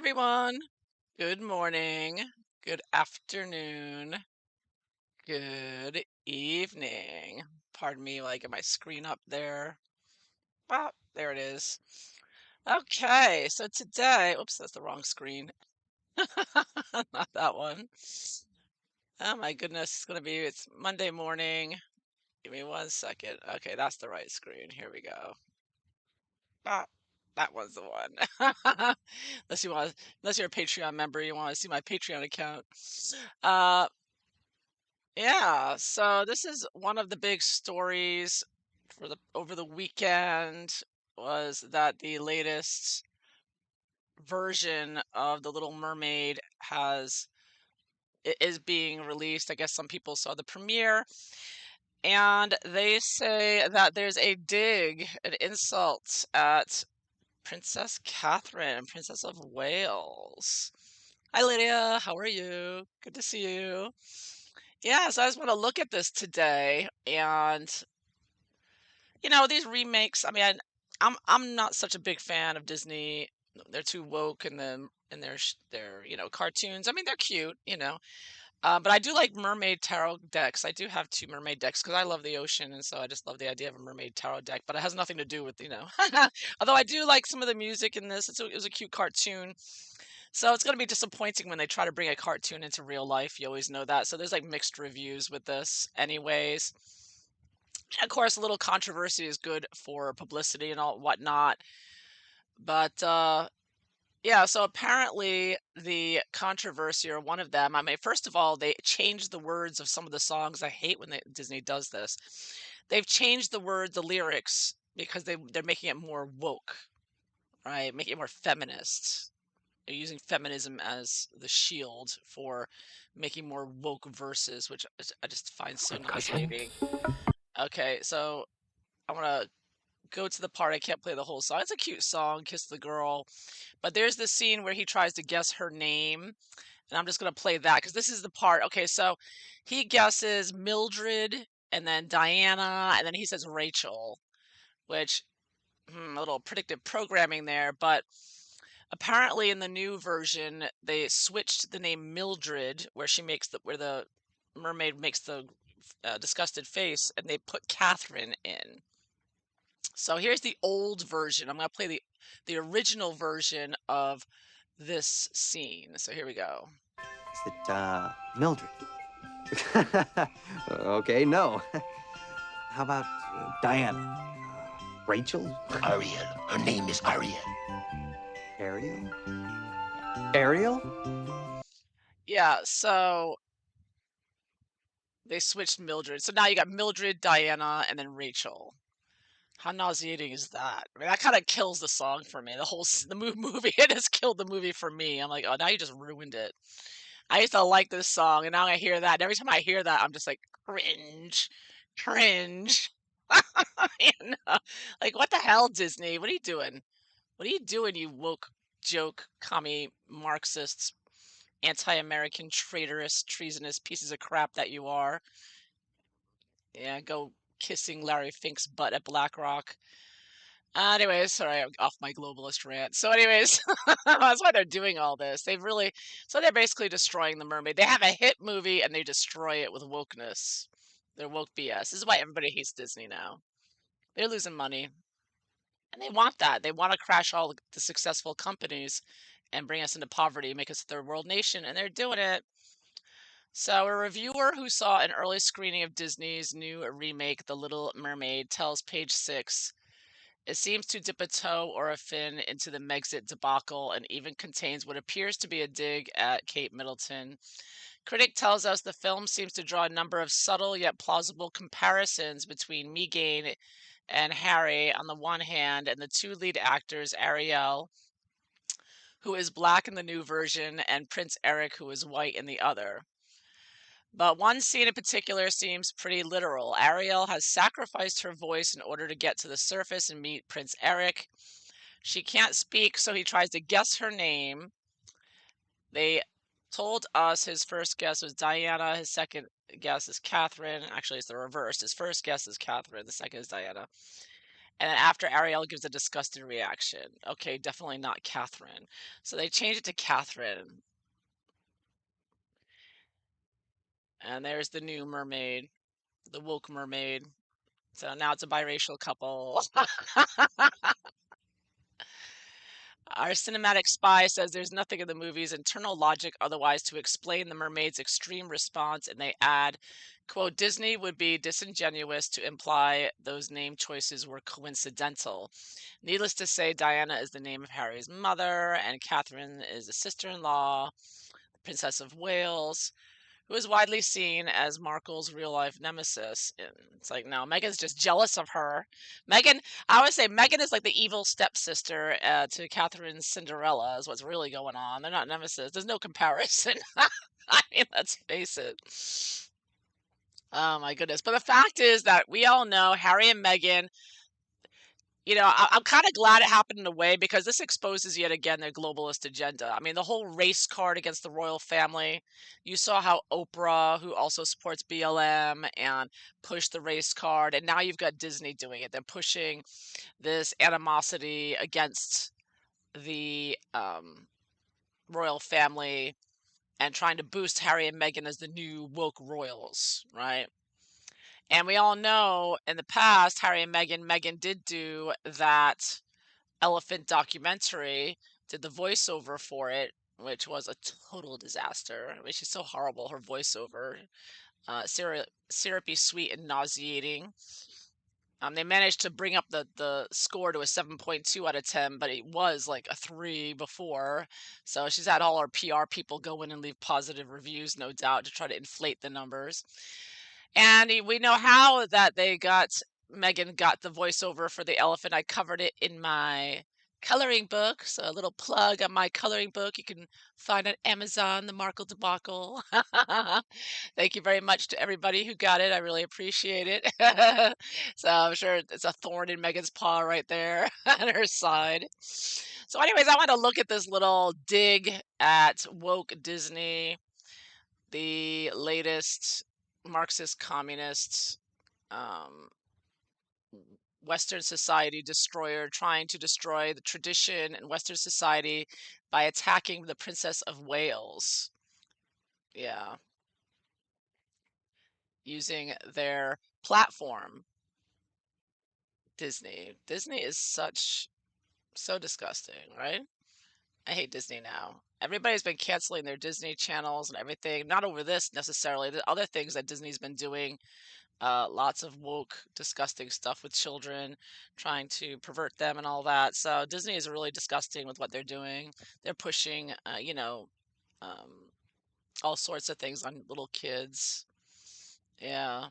everyone. Good morning, good afternoon, good evening. Pardon me while I get my screen up there. Ah, there it is. Okay, so today, oops, that's the wrong screen. Not that one. Oh my goodness, it's Monday morning. Give me 1 second. Okay, that's the right screen. Here we go. Ah, that one's the one. Unless you want, unless you're a Patreon member, you want to see my Patreon account. Uh, yeah. So this is one of the big stories for the over the weekend was that the latest version of the Little Mermaid is being released. I guess some people saw the premiere, and they say that there's a dig, an insult at Princess Catherine, Princess of Wales. Hi, Lydia. How are you? Good to see you. Yeah, so I just want to look at this today, and these remakes. I mean, I'm not such a big fan of Disney. They're too woke in them in their cartoons. I mean, they're cute, but I do like mermaid tarot decks. I do have two mermaid decks because I love the ocean, and so I just love the idea of a mermaid tarot deck. But it has nothing to do with. Although I do like some of the music in this. It was a cute cartoon, so it's going to be disappointing when they try to bring a cartoon into real life. You always know that. So there's like mixed reviews with this, anyways. Of course, a little controversy is good for publicity and all whatnot. But yeah, so apparently the controversy, or one of them, I mean, first of all, they changed the words of some of the songs. I hate when Disney does this. They've changed the lyrics, because they're making it more woke, right? Making it more feminist. They're using feminism as the shield for making more woke verses, which I just find so Concussion? nauseating. Okay, so I want to go to the part. I can't play the whole song. It's a cute song, Kiss the Girl. But there's the scene where he tries to guess her name. And I'm just going to play that because this is the part. Okay, so he guesses Mildred and then Diana, and then he says Rachel, which, a little predictive programming there. But apparently in the new version, they switched the name Mildred, where the mermaid makes the disgusted face, and they put Catherine in. So here's the old version. I'm going to play the original version of this scene. So here we go. Is it, Mildred? Okay, no. How about Diana? Rachel? Ariel. Her name is Ariel. Ariel? Ariel? Yeah, so they switched Mildred. So now you got Mildred, Diana, and then Rachel. How nauseating is that? I mean, that kind of kills the song for me. The movie, it has killed the movie for me. I'm like, oh, now you just ruined it. I used to like this song, and now I hear that. And every time I hear that, I'm just like, cringe, cringe. You know? Like, what the hell, Disney? What are you doing? What are you doing, you woke joke, commie, Marxists, anti-American, traitorous, treasonous pieces of crap that you are? Yeah, go kissing Larry Fink's butt at BlackRock. Anyways, sorry, I'm off my globalist rant. So, anyways, that's why they're doing all this. So they're basically destroying the mermaid. They have a hit movie and they destroy it with wokeness. They're woke BS. This is why everybody hates Disney now. They're losing money, and they want that. They want to crash all the successful companies and bring us into poverty, make us a third world nation, and they're doing it. So, a reviewer who saw an early screening of Disney's new remake, The Little Mermaid, tells Page Six, it seems to dip a toe or a fin into the Megxit debacle and even contains what appears to be a dig at Kate Middleton. Critic tells us the film seems to draw a number of subtle yet plausible comparisons between Megan and Harry on the one hand and the two lead actors, Ariel, who is black in the new version, and Prince Eric, who is white in the other. But one scene in particular seems pretty literal. Ariel has sacrificed her voice in order to get to the surface and meet Prince Eric. She can't speak, so he tries to guess her name. They told us his first guess was Diana, his second guess is Catherine. Actually, it's the reverse. His first guess is Catherine, the second is Diana. And then after Ariel gives a disgusted reaction. Okay, definitely not Catherine. So they change it to Catherine. And there's the new mermaid, the woke mermaid. So now it's a biracial couple. Our cinematic spy says there's nothing in the movie's internal logic otherwise to explain the mermaid's extreme response, and they add, quote, Disney would be disingenuous to imply those name choices were coincidental. Needless to say, Diana is the name of Harry's mother, and Catherine is a sister-in-law, the Princess of Wales, who is widely seen as Markle's real life nemesis. And it's like, no, Meghan's just jealous of her. Meghan, I would say Meghan is like the evil stepsister to Catherine's Cinderella, is what's really going on. They're not nemesis. There's no comparison. I mean, let's face it. Oh my goodness. But the fact is that we all know Harry and Meghan, I'm kind of glad it happened in a way because this exposes yet again their globalist agenda. I mean, the whole race card against the royal family. You saw how Oprah, who also supports BLM, and pushed the race card, and now you've got Disney doing it. They're pushing this animosity against the royal family and trying to boost Harry and Meghan as the new woke royals, right? And we all know in the past, Harry and Meghan did do that elephant documentary, did the voiceover for it, which was a total disaster. I mean, she's so horrible, her voiceover. Syrupy, sweet, and nauseating. They managed to bring up the score to a 7.2 out of 10, but it was like a 3 before. So she's had all her PR people go in and leave positive reviews, no doubt, to try to inflate the numbers. And we know how that Meghan got the voiceover for the elephant. I covered it in my coloring book. So a little plug on my coloring book. You can find on Amazon, The Markle Debacle. Thank you very much to everybody who got it. I really appreciate it. So I'm sure it's a thorn in Meghan's paw right there on her side. So anyways, I want to look at this little dig at woke Disney, the latest Marxist communist um, Western society destroyer trying to destroy the tradition in Western society by attacking the Princess of Wales. Yeah. Using their platform, Disney. Disney is so disgusting, right? I hate Disney now. Everybody's been canceling their Disney channels and everything. Not over this necessarily. The other things that Disney's been doing, lots of woke, disgusting stuff with children, trying to pervert them and all that. So Disney is really disgusting with what they're doing. They're pushing, um, all sorts of things on little kids. Yeah.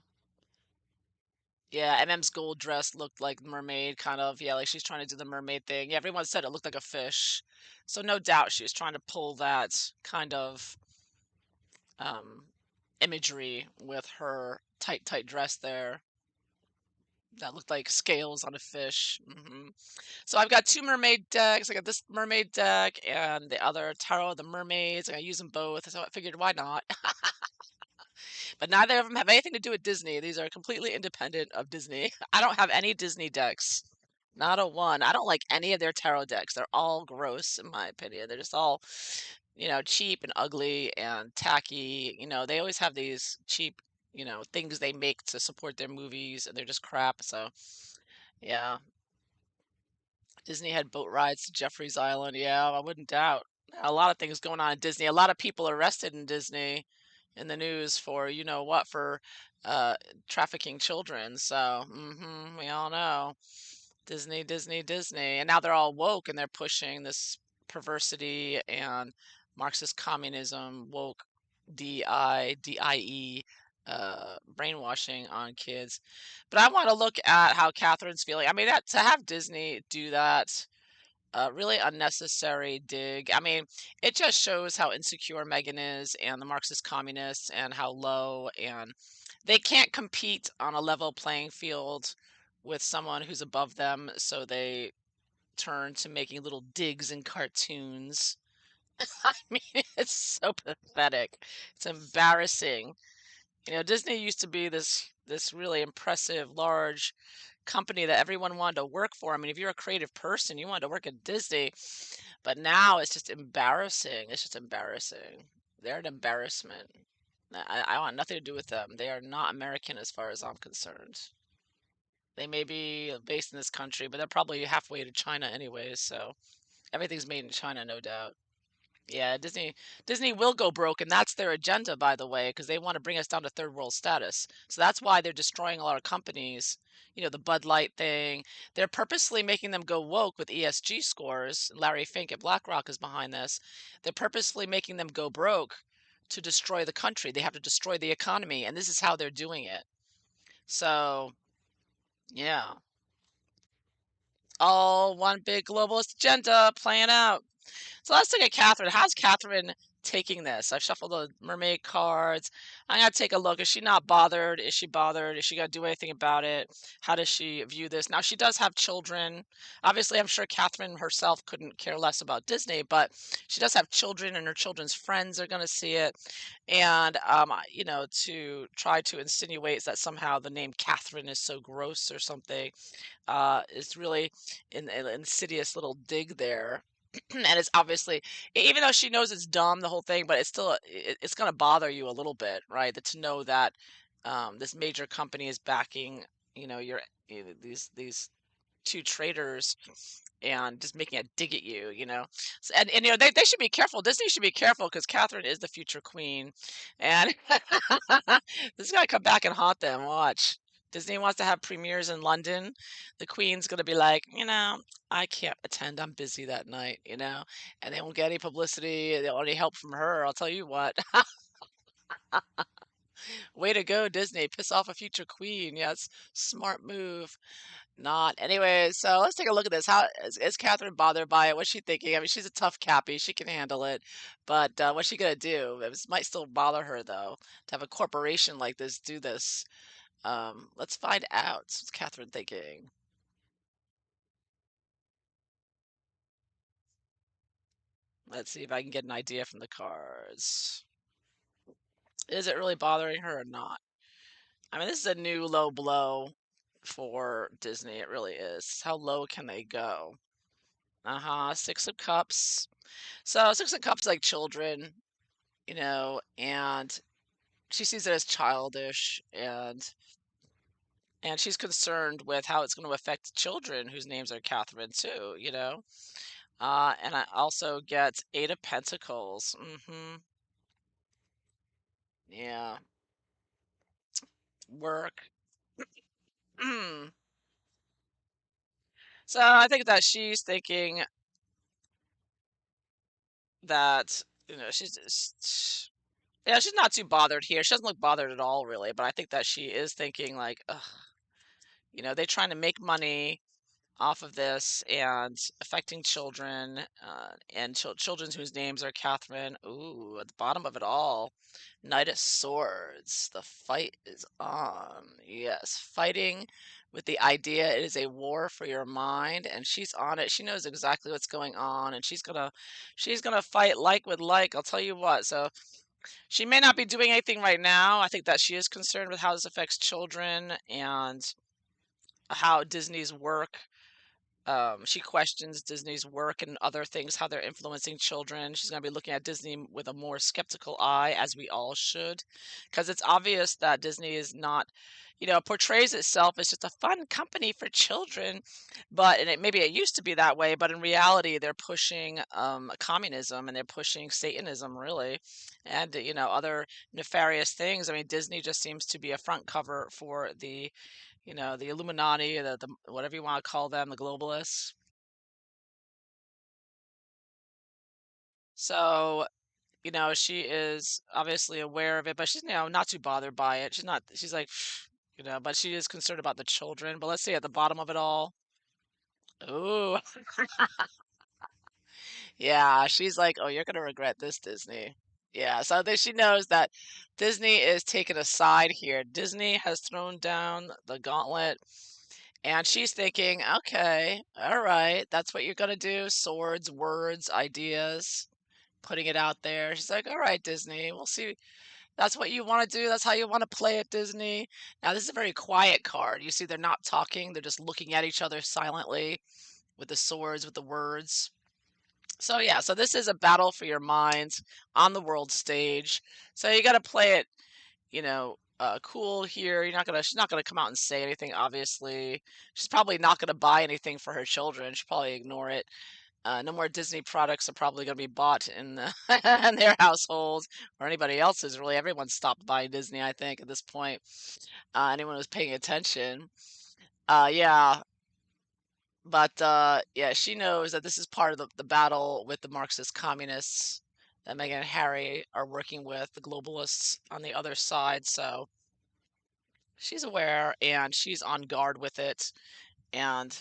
Yeah, MM's gold dress looked like mermaid, kind of. Yeah, like she's trying to do the mermaid thing. Yeah, everyone said it looked like a fish. So no doubt she was trying to pull that kind of um, imagery with her tight, tight dress there. That looked like scales on a fish. So I've got two mermaid decks. I got this mermaid deck and the other Tarot of the Mermaids. I use them both, so I figured why not? But neither of them have anything to do with Disney. These are completely independent of Disney. I don't have any Disney decks. Not a one. I don't like any of their tarot decks. They're all gross, in my opinion. They're just all, cheap and ugly and tacky. They always have these cheap, things they make to support their movies, and they're just crap. So, yeah. Disney had boat rides to Jeffrey's Island. Yeah, I wouldn't doubt. A lot of things going on in Disney. A lot of people arrested in Disney in the news for what, for uh trafficking children. So, we all know Disney, Disney, Disney. And now they're all woke and they're pushing this perversity and Marxist communism, woke DIE brainwashing on kids. But I want to look at how Catherine's feeling. I mean, that to have Disney do that, really unnecessary dig. I mean, it just shows how insecure Megan is and the Marxist communists and how low, and they can't compete on a level playing field with someone who's above them, so they turn to making little digs in cartoons. I mean, it's so pathetic. It's embarrassing. Disney used to be this really impressive, large, company that everyone wanted to work for. I mean, if you're a creative person, you wanted to work at Disney, but now it's just embarrassing. It's just embarrassing. They're an embarrassment. I want nothing to do with them. They are not American as far as I'm concerned. They may be based in this country, but they're probably halfway to China anyways, so everything's made in China, no doubt. Yeah, Disney will go broke, and that's their agenda, by the way, because they want to bring us down to third world status. So that's why they're destroying a lot of companies. You know, the Bud Light thing. They're purposely making them go woke with ESG scores. Larry Fink at BlackRock is behind this. They're purposely making them go broke to destroy the country. They have to destroy the economy, and this is how they're doing it. So, yeah, all one big globalist agenda playing out. So let's look at Catherine. How's Catherine taking this? I've shuffled the mermaid cards. I'm going to take a look. Is she not bothered? Is she bothered? Is she going to do anything about it? How does she view this? Now, she does have children. Obviously, I'm sure Catherine herself couldn't care less about Disney, but she does have children, and her children's friends are going to see it. And, you know, to try to insinuate that somehow the name Catherine is so gross or something is really an insidious little dig there. And it's obviously, even though she knows it's dumb, the whole thing, but it's still, it's going to bother you a little bit, right? That to know that this major company is backing, you know, these two traders and just making a dig at you, you know. So, and you know, they should be careful. Disney should be careful because Catherine is the future queen. And this is going to come back and haunt them. Watch. Disney wants to have premieres in London. The queen's going to be like, you know, I can't attend. I'm busy that night, you know, and they won't get any publicity. They won't any help from her. I'll tell you what. Way to go, Disney. Piss off a future queen. Yes, smart move. Not. Anyway, so let's take a look at this. How is Catherine bothered by it? What's she thinking? I mean, she's a tough cappy. She can handle it. But what's she gonna do? This might still bother her though, to have a corporation like this do this. Let's find out. What's Catherine thinking? Let's see if I can get an idea from the cards. Is it really bothering her or not? I mean, this is a new low blow for Disney. It really is. How low can they go? Uh-huh. Six of Cups. So Six of Cups like children, you know, and she sees it as childish and she's concerned with how it's going to affect children whose names are Catherine too, you know. And I also get Eight of Pentacles. Yeah, work. So I think that she's thinking that, you know, yeah, she's not too bothered here. She doesn't look bothered at all, really. But I think that she is thinking like, ugh, you know, they're trying to make money off of this and affecting children and children whose names are Catherine. Ooh, at the bottom of it all, Knight of Swords. The fight is on. Yes, fighting with the idea it is a war for your mind, and she's on it. She knows exactly what's going on, and she's gonna fight like with like. I'll tell you what. So she may not be doing anything right now. I think that she is concerned with how this affects children and how Disney's work she questions Disney's work and other things, how they're influencing children. She's going to be looking at Disney with a more skeptical eye, as we all should, because it's obvious that Disney is not, you know, portrays itself as just a fun company for children, but and maybe it used to be that way, but in reality, they're pushing communism and they're pushing Satanism, really, and you know other nefarious things. I mean, Disney just seems to be a front cover for the you know, the Illuminati, the whatever you want to call them, the globalists. So, you know, she is obviously aware of it, but she's, you know, not too bothered by it. She's not, she's like, you know, but she is concerned about the children. But let's see at the bottom of it all. Ooh, yeah, she's like, oh, you're gonna regret this, Disney. Yeah, so that she knows that Disney is taking a side here. Disney has thrown down the gauntlet. And she's thinking, okay, all right, that's what you're gonna do. Swords, words, ideas, putting it out there. She's like, all right, Disney, we'll see. That's what you wanna do? That's how you wanna play at Disney? Now, this is a very quiet card. You see they're not talking, they're just looking at each other silently with the swords, with the words. So, yeah, so this is a battle for your minds on the world stage. So you gotta play it, cool here. She's not gonna come out and say anything, obviously. She's probably not gonna buy anything for her children. She'll probably ignore it. No more Disney products are probably going to be bought in, in their households or anybody else's. Really, everyone's stopped buying Disney, I think, at this point. Anyone who's paying attention. Yeah, but yeah, she knows that this is part of the battle with the Marxist communists that Meghan and Harry are working with, the globalists on the other side. So she's aware and she's on guard with it, and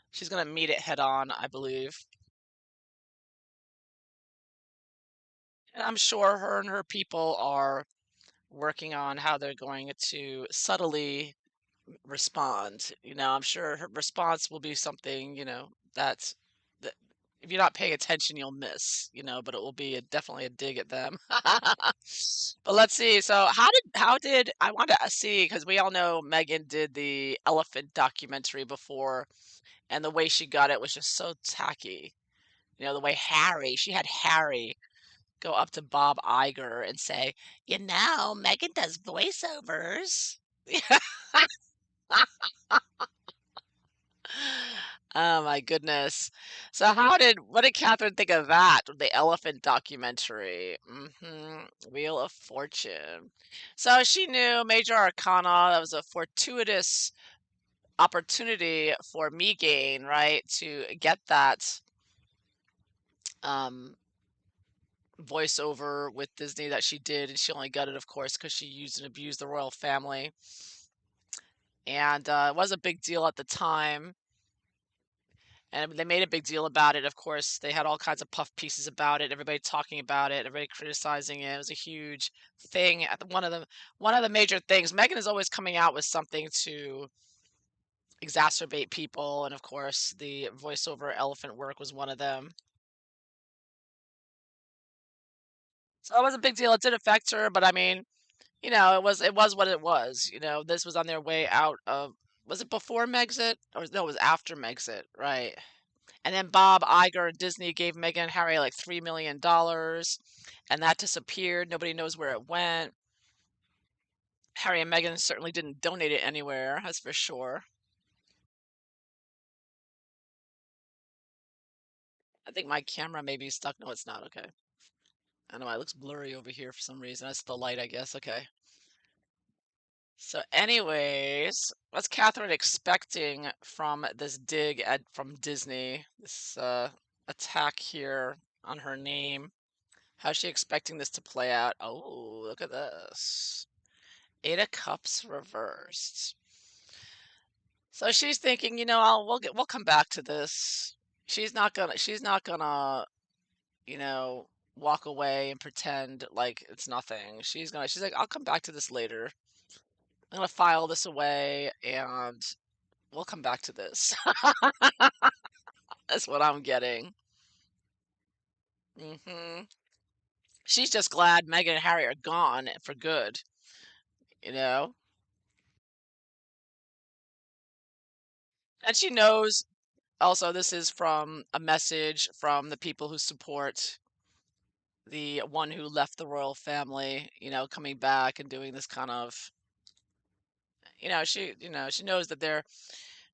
she's going to meet it head on, I believe. And I'm sure her and her people are working on how they're going to subtly respond. I'm sure her response will be something, that if you're not paying attention, you'll miss, but it will be definitely a dig at them. But let's see. So how did I want to see, because we all know Megan did the elephant documentary before, and the way she got it was just so tacky. The way she had Harry go up to Bob Iger and say, Megan does voiceovers. Oh my goodness. So what did Catherine think of that? The elephant documentary. Wheel of Fortune. So she knew Major Arcana, that was a fortuitous opportunity for Megain, right? To get that um voiceover with Disney that she did, and she only got it, of course, because she used and abused the royal family. And it was a big deal at the time, and they made a big deal about it. Of course, they had all kinds of puff pieces about it. Everybody talking about it, everybody criticizing it. It was a huge thing. One of the major things. Megan is always coming out with something to exacerbate people, and of course, the voiceover elephant work was one of them. So it was a big deal. It did affect her, but I mean, it was what it was. This was on their way out of, was it before Megxit? Or no, it was after Megxit, right? And then Bob Iger and Disney gave Meghan and Harry like $3 million, and that disappeared. Nobody knows where it went. Harry and Meghan certainly didn't donate it anywhere, that's for sure. I think my camera may be stuck. No, it's not. Okay. I don't know. It looks blurry over here for some reason. That's the light, I guess. Okay. So, anyways, what's Catherine expecting from this from Disney? This attack here on her name. How's she expecting this to play out? Oh, look at this. Eight of Cups reversed. So she's thinking, we'll come back to this. She's not gonna, you know, walk away and pretend like it's nothing. She's like, I'll come back to this later. I'm gonna file this away and we'll come back to this. That's what I'm getting. hmm She's just glad Meghan and Harry are gone for good, you know? And she knows also this is from a message from the people who support the one who left the royal family, coming back and doing this kind of, she knows that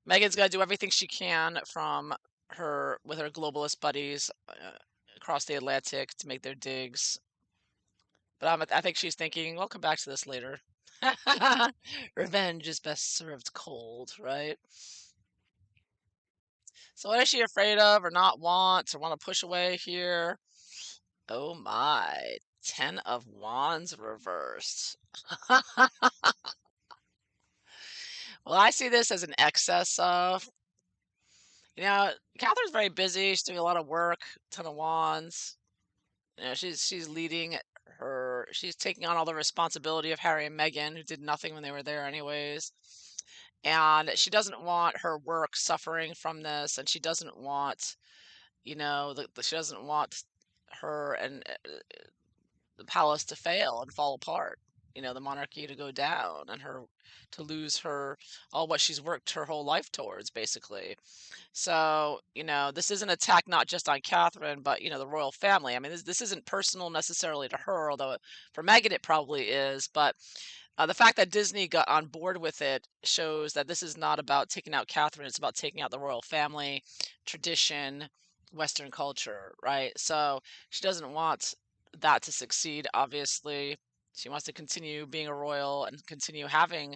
Meghan's got to do everything she can from her with her globalist buddies across the Atlantic to make their digs. But I think she's thinking, we'll come back to this later. Revenge is best served cold, right? So what is she afraid of or not want or want to push away here? Oh my, 10 of Wands reversed. Well, I see this as an excess of, Catherine's very busy. She's doing a lot of work, 10 of Wands. She's leading she's taking on all the responsibility of Harry and Meghan, who did nothing when they were there anyways. And she doesn't want her work suffering from this, and she doesn't want, she doesn't want her and the palace to fail and fall apart. the monarchy to go down and her to lose her all what she's worked her whole life towards, basically. So, this is an attack not just on Catherine, but the royal family. I mean, this isn't personal necessarily to her, although for Meghan it probably is. But the fact that Disney got on board with it shows that this is not about taking out Catherine, it's about taking out the royal family, tradition, Western culture, right? So she doesn't want that to succeed, obviously. She wants to continue being a royal and continue having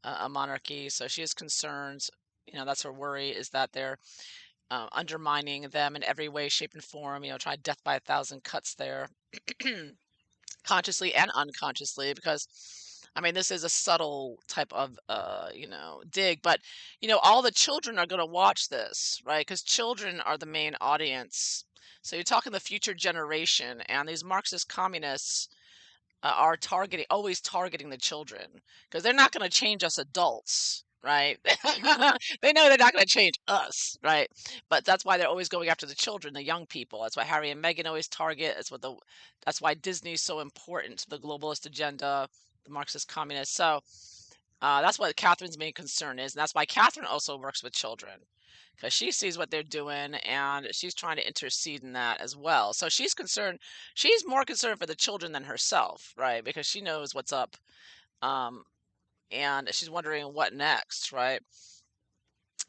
a monarchy. So she is concerned. That's her worry, is that they're undermining them in every way, shape, and form, trying death by a thousand cuts there. Consciously and unconsciously, because I mean, this is a subtle type of dig, but all the children are going to watch this, right? Because children are the main audience. So you're talking the future generation, and these Marxist communists are always targeting the children, because they're not going to change us adults, right? They know they're not going to change us, right? But that's why they're always going after the children, the young people. That's why Harry and Meghan always target. That's why Disney's so important to the globalist agenda, the Marxist communists. So that's what Catherine's main concern is, and that's why Catherine also works with children, because she sees what they're doing and she's trying to intercede in that as well. So she's more concerned for the children than herself, right? Because she knows what's up, and she's wondering what next, right?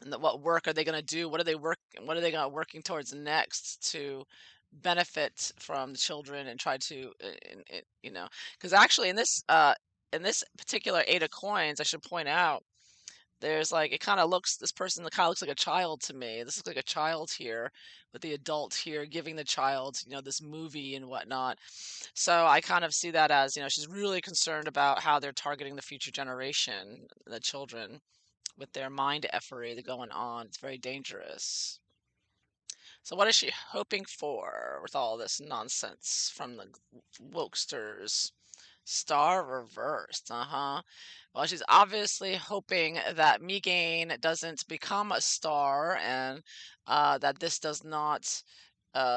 And what work are they going to do? What are they working towards next to benefit from the children and try to, because actually in this particular 8 of coins, I should point out, there's this person kind of looks like a child to me. This looks like a child here, with the adult here giving the child, this movie and whatnot. So I kind of see that as, she's really concerned about how they're targeting the future generation, the children, with their mind effery going on. It's very dangerous. So what is she hoping for with all this nonsense from the wokesters? Star reversed, uh-huh. Well, she's obviously hoping that Megain doesn't become a star, and that this does not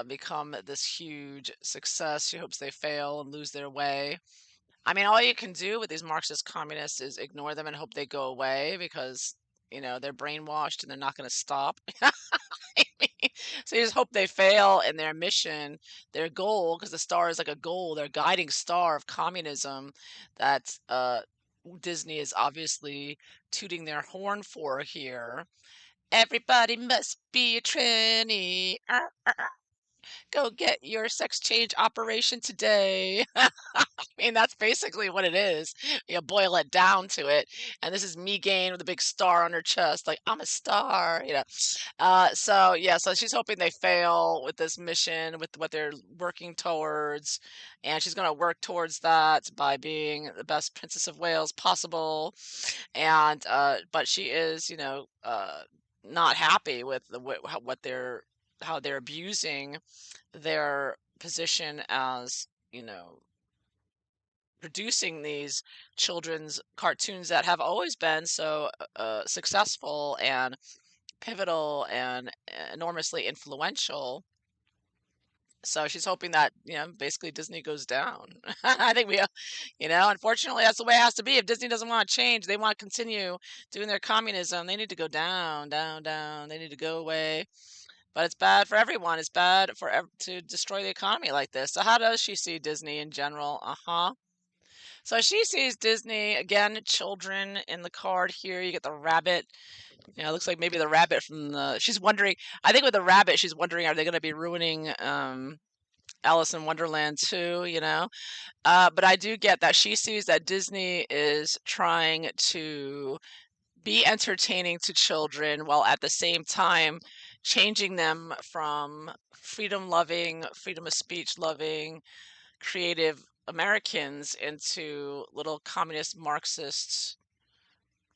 become this huge success. She hopes they fail and lose their way. I mean, all you can do with these Marxist communists is ignore them and hope they go away, because, they're brainwashed and they're not going to stop. So you just hope they fail in their mission, their goal, because the star is like a goal, their guiding star of communism that Disney is obviously tooting their horn for here. Everybody must be a tranny. Go get your sex change operation today. I mean, that's basically what it is. You boil it down to it. And this is Megain with a big star on her chest, like, I'm a star. So yeah, so she's hoping they fail with this mission, with what they're working towards, and she's going to work towards that by being the best Princess of Wales possible. And but she is, not happy with how they're abusing their position as, producing these children's cartoons that have always been so successful and pivotal and enormously influential. So she's hoping that, basically Disney goes down. I think unfortunately, that's the way it has to be. If Disney doesn't want to change, they want to continue doing their communism, they need to go down, down, down. They need to go away. But it's bad for everyone. It's bad to destroy the economy like this. So how does she see Disney in general? Uh-huh. So she sees Disney, again, children in the card here. You get the rabbit. It looks like maybe the rabbit she's wondering, I think with the rabbit, she's wondering, are they going to be ruining Alice in Wonderland too, But I do get that she sees that Disney is trying to be entertaining to children, while at the same time changing them from freedom-loving, freedom of speech loving, creative Americans into little communist Marxist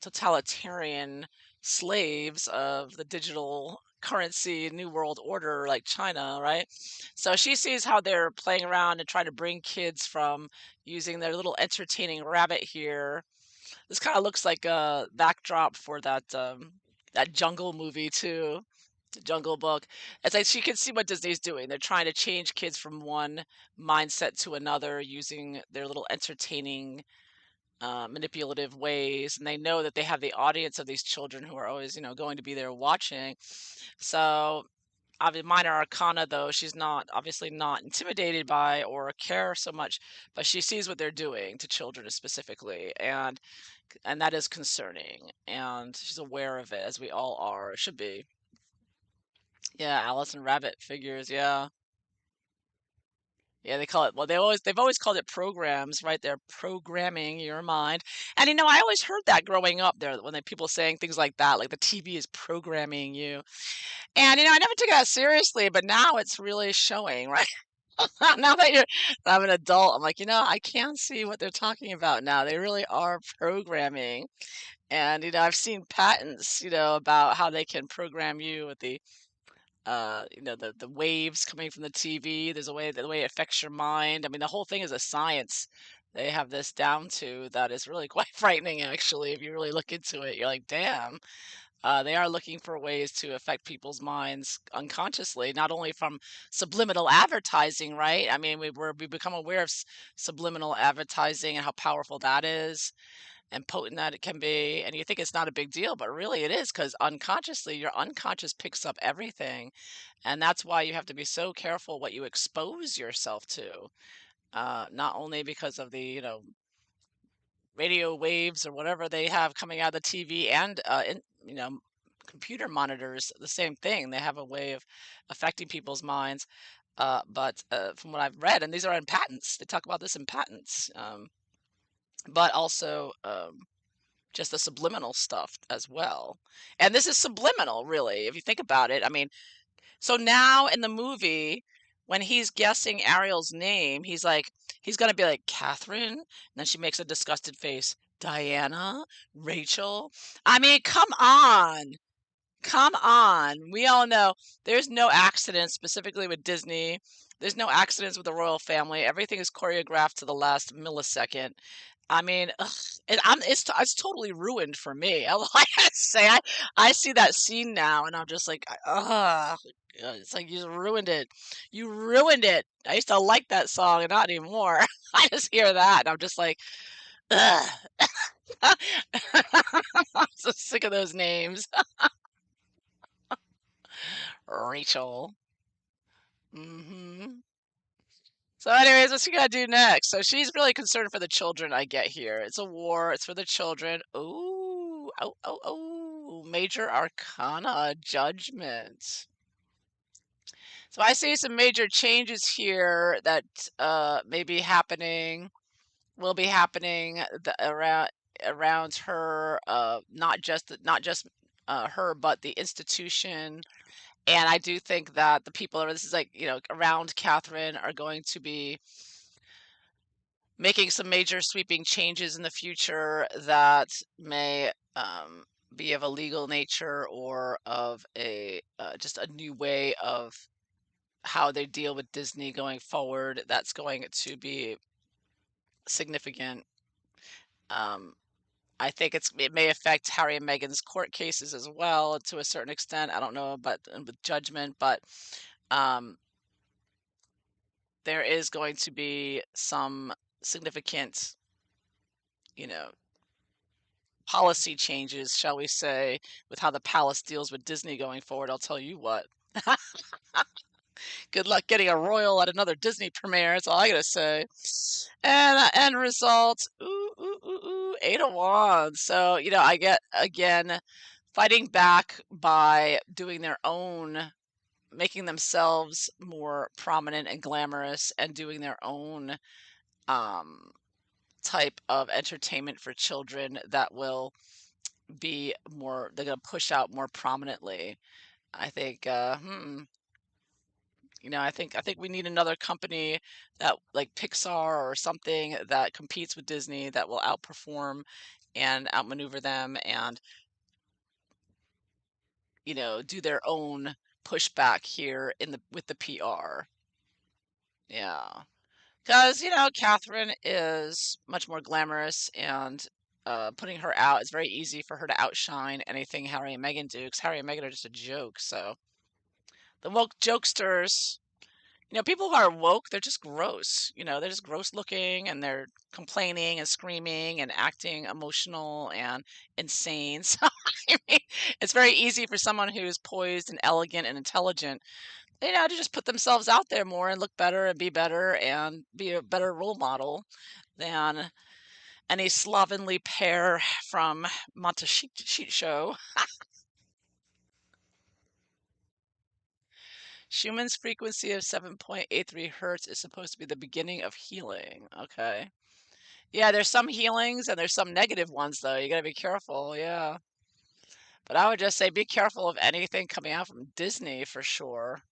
totalitarian slaves of the digital currency new world order, like China, right? So she sees how they're playing around and trying to bring kids from using their little entertaining rabbit here. This kind of looks like a backdrop for that Jungle movie too, the Jungle Book. It's like she can see what Disney's doing. They're trying to change kids from one mindset to another using their little entertaining manipulative ways, and they know that they have the audience of these children who are always, going to be there watching. So, obviously, minor arcana, though, she's not obviously not intimidated by or care so much, but she sees what they're doing to children specifically, and that is concerning. And she's aware of it, as we all are, or should be. Yeah, Alice and Rabbit figures. Yeah. Yeah, they call it, well, they've always called it programs, right? They're programming your mind. And I always heard that growing up there when people saying things like that, like the TV is programming you. And I never took that seriously, but now it's really showing, right? Now that I'm an adult, I'm like, I can see what they're talking about now. They really are programming. And I've seen patents, about how they can program you with the waves coming from the TV. There's the way it affects your mind. I mean, the whole thing is a science. They have this down to that is really quite frightening, actually. If you really look into it, you're like, damn. They are looking for ways to affect people's minds unconsciously, not only from subliminal advertising, right? I mean, we become aware of subliminal advertising and how powerful that is and potent that it can be. And you think it's not a big deal, but really it is, because unconsciously, your unconscious picks up everything. And that's why you have to be so careful what you expose yourself to. Not only because of the, radio waves or whatever they have coming out of the TV and, computer monitors, the same thing. They have a way of affecting people's minds. But from what I've read, and these are in patents, they talk about this in patents, but also just the subliminal stuff as well. And this is subliminal, really, if you think about it. I mean, so now in the movie, when he's guessing Ariel's name, he's gonna be like, Catherine, and then she makes a disgusted face. Diana, Rachel. I mean, come on. Come on. We all know there's no accidents, specifically with Disney. There's no accidents with the royal family. Everything is choreographed to the last millisecond. I mean, ugh, it's totally ruined for me. I gotta say, I see that scene now, and I'm just like, ugh. It's like you just ruined it. You ruined it. I used to like that song, and not anymore. I just hear that, and I'm just like, ugh. I'm so sick of those names. Rachel. So anyways, what's she gonna do next? So she's really concerned for the children, I get here. It's a war, it's for the children. Ooh, oh, oh, oh, major arcana judgment. So I see some major changes here that may be happening, will be happening around her, not just her, but the institution. And I do think that the people this is like, around Catherine are going to be making some major sweeping changes in the future that may be of a legal nature or of a just a new way of how they deal with Disney going forward. That's going to be significant. Um, I think it may affect Harry and Meghan's court cases as well to a certain extent. I don't know about with judgment, but um, there is going to be some significant, you know, policy changes, shall we say, with how the palace deals with Disney going forward. I'll tell you what. Good luck getting a royal at another Disney premiere. That's all I gotta say. And end result, ooh, ooh, ooh, ooh, Eight of Wands. So I get again fighting back by doing their own, making themselves more prominent and glamorous, and doing their own um, type of entertainment for children that will be more, they're going to push out more prominently. I think I think we need another company that, like Pixar or something, that competes with Disney, that will outperform and outmaneuver them, and do their own pushback here with the PR. Yeah. Because, Catherine is much more glamorous, and putting her out, it's very easy for her to outshine anything Harry and Meghan do, because Harry and Meghan are just a joke. So the woke jokesters, People who are woke, they're just gross. They're just gross looking and they're complaining and screaming and acting emotional and insane. So, I mean, it's very easy for someone who's poised and elegant and intelligent, to just put themselves out there more and look better and be a better role model than any slovenly pair from Monte Sheet Show. Schumann's frequency of 7.83 hertz is supposed to be the beginning of healing. Okay. Yeah, there's some healings and there's some negative ones though. You gotta be careful, yeah. But I would just say be careful of anything coming out from Disney for sure.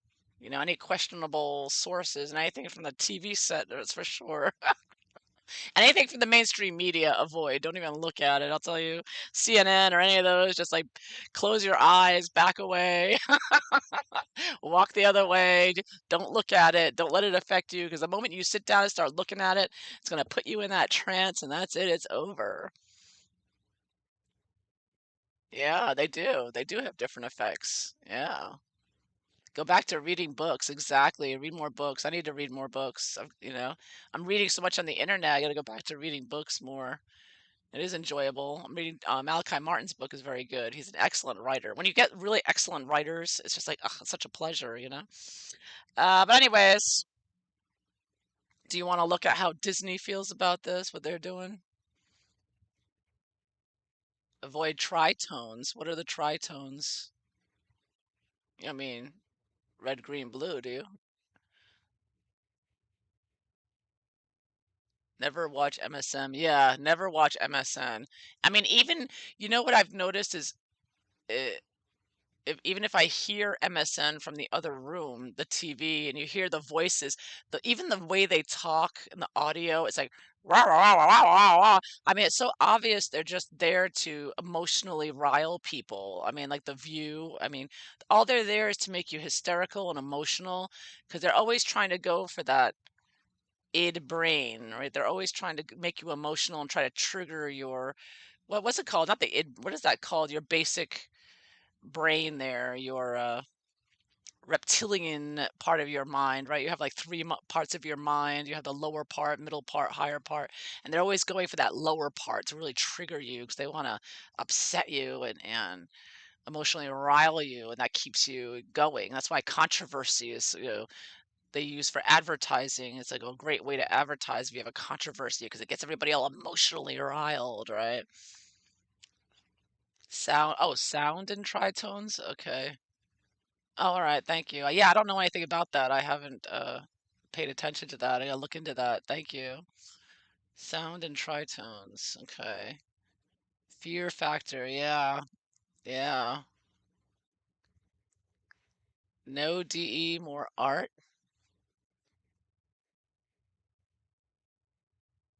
Any questionable sources and anything from the TV set, that's for sure. Anything from the mainstream media, avoid. Don't even look at it. I'll tell you, CNN or any of those, just like close your eyes, back away, walk the other way. Don't look at it. Don't let it affect you because the moment you sit down and start looking at it, it's going to put you in that trance and that's it. It's over. Yeah, they do. They do have different effects. Yeah. Go back to reading books. Exactly. Read more books. I need to read more books. I'm reading so much on the internet. I got to go back to reading books more. It is enjoyable. I'm reading Malachi Martin's book is very good. He's an excellent writer. When you get really excellent writers, it's just like, oh, it's such a pleasure. But anyways, do you want to look at how Disney feels about this, what they're doing? Avoid tritones. What are the tritones? I mean, red, green, blue, do you? Never watch MSM. Yeah, never watch MSN. I mean, even, what I've noticed is uh, even if I hear MSN from the other room, the TV, and you hear the voices, even the way they talk and the audio, it's like rah, rah, rah, rah, rah, rah, rah. I mean, it's so obvious they're just there to emotionally rile people. I mean, like The View. I mean, all they're there is to make you hysterical and emotional because they're always trying to go for that id brain, right? They're always trying to make you emotional and try to trigger your what's it called? Not the id. What is that called? Your basic brain there, your reptilian part of your mind, right? You have like three parts of your mind. You have the lower part, middle part, higher part, and they're always going for that lower part to really trigger you because they want to upset you and emotionally rile you, and that keeps you going. That's why controversy is, they use for advertising. It's like a great way to advertise if you have a controversy because it gets everybody all emotionally riled, right? Sound and tritones. Okay. Oh, all right, thank you. Yeah, I don't know anything about that. I haven't paid attention to that. I gotta look into that. Thank you. Sound and tritones. Okay. Fear factor. Yeah. Yeah. No DE, more art.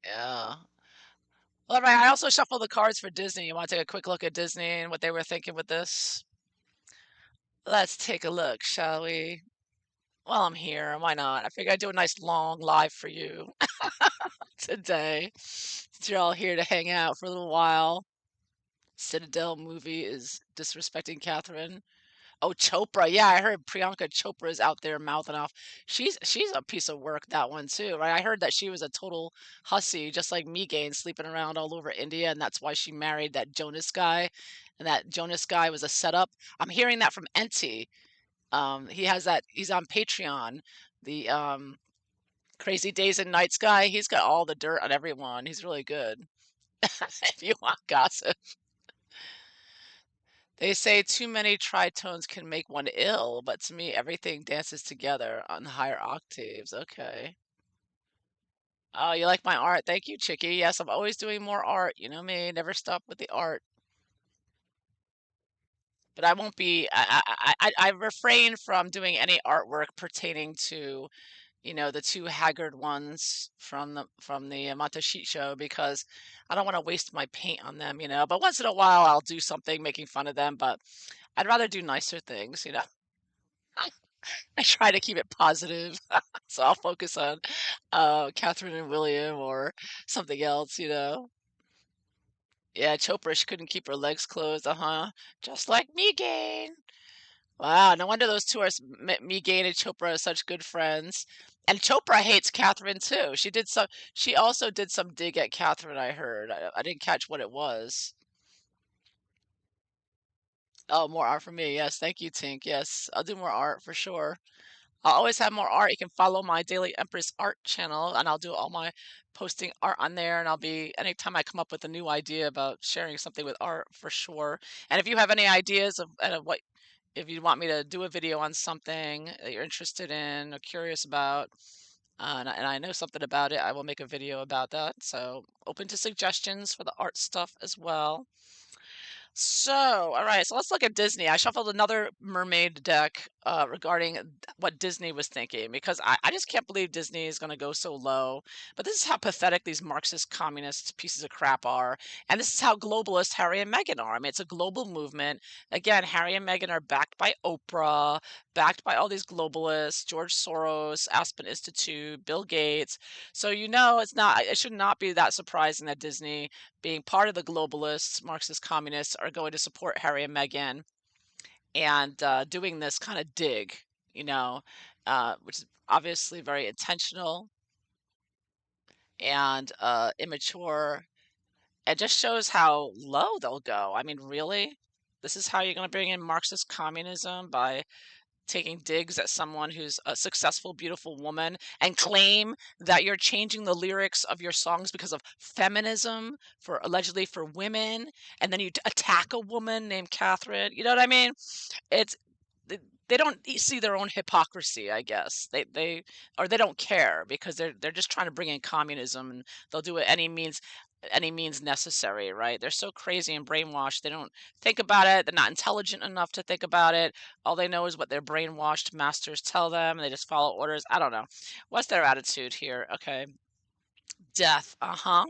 Yeah. All right, I also shuffled the cards for Disney. You want to take a quick look at Disney and what they were thinking with this? Let's take a look, shall we? Well, I'm here. Why not? I figured I'd do a nice long live for you today. Since you're all here to hang out for a little while. Citadel movie is disrespecting Catherine. Oh, Chopra. Yeah, I heard Priyanka Chopra is out there mouthing off. She's a piece of work, that one too, right? I heard that she was a total hussy, just like Megan, sleeping around all over India, and that's why she married that Jonas guy, and that Jonas guy was a setup. I'm hearing that from Enti. He has that. He's on Patreon. The Crazy Days and Nights guy. He's got all the dirt on everyone. He's really good. If you want gossip. They say too many tritones can make one ill, but to me, everything dances together on higher octaves. Okay. Oh, you like my art? Thank you, Chicky. Yes, I'm always doing more art. You know me, never stop with the art. But I won't be. I refrain from doing any artwork pertaining to, the two haggard ones from the Mata Sheet show because I don't want to waste my paint on them. But once in a while, I'll do something making fun of them. But I'd rather do nicer things. I try to keep it positive, so I'll focus on Catherine and William or something else. Yeah, Chopra, she couldn't keep her legs closed, uh-huh. Just like Megan. Wow, no wonder those two are Miguel and Chopra are such good friends. And Chopra hates Catherine too. She also did some dig at Catherine, I heard. I didn't catch what it was. Oh, more art for me. Yes, thank you, Tink. Yes, I'll do more art for sure. I'll always have more art. You can follow my Daily Empress art channel, and I'll do all my posting art on there. And I'll be anytime I come up with a new idea about sharing something with art for sure. And if you have any ideas of what if you want me to do a video on something that you're interested in or curious about, and I know something about it, I will make a video about that. So open to suggestions for the art stuff as well. So, all right, so let's look at Disney. I shuffled another mermaid deck regarding what Disney was thinking because I just can't believe Disney is going to go so low. But this is how pathetic these Marxist communist pieces of crap are. And this is how globalist Harry and Meghan are. I mean, it's a global movement. Again, Harry and Meghan are backed by Oprah, backed by all these globalists, George Soros, Aspen Institute, Bill Gates. So, it should not be that surprising that Disney being part of the globalists, Marxist communists, are going to support Harry and Meghan and doing this kind of dig, you know, which is obviously very intentional and immature. It just shows how low they'll go. I mean, really? This is how you're going to bring in Marxist communism by taking digs at someone who's a successful, beautiful woman and claim that you're changing the lyrics of your songs because of feminism for allegedly for women, and then you attack a woman named Catherine. You know what I mean? It's they, they don't see their own hypocrisy, I guess. They don't care because they're just trying to bring in communism and they'll do it any means necessary, right? They're so crazy and brainwashed. They don't think about it. They're not intelligent enough to think about it. All they know is what their brainwashed masters tell them, and they just follow orders. I don't know. What's their attitude here? Okay. Death. Uh-huh.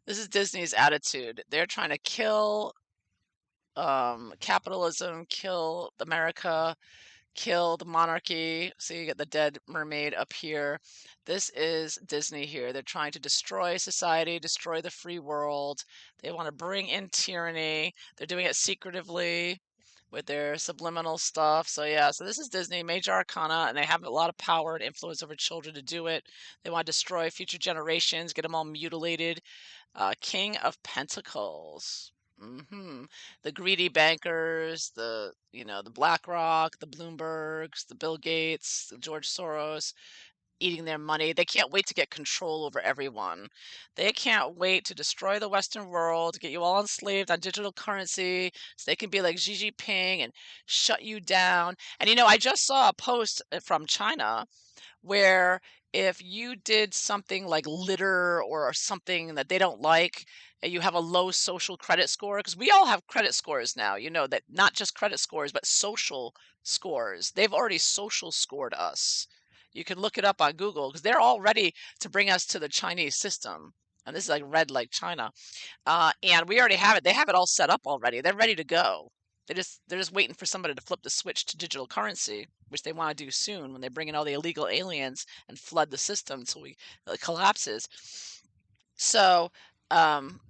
This is Disney's attitude. They're trying to kill capitalism, kill America, kill the monarchy. So you get the dead mermaid up here. This is Disney here. They're trying to destroy society, destroy the free world. They want to bring in tyranny. They're doing it secretively with their subliminal stuff. So yeah, so this is Disney, Major Arcana, and they have a lot of power and influence over children to do it. They want to destroy future generations, get them all mutilated. King of Pentacles. The greedy bankers, the BlackRock, the Bloombergs, the Bill Gates, the George Soros, eating their money. They can't wait to get control over everyone. They can't wait to destroy the Western world, get you all enslaved on digital currency, so they can be like Xi Jinping and shut you down. And I just saw a post from China where if you did something like litter or something that they don't like, and you have a low social credit score, because we all have credit scores now, that not just credit scores, but social scores. They've already social scored us. You can look it up on Google because they're all ready to bring us to the Chinese system. And this is like red like China. And we already have it. They have it all set up already. They're ready to go. They're just waiting for somebody to flip the switch to digital currency, which they want to do soon when they bring in all the illegal aliens and flood the system until it collapses. So,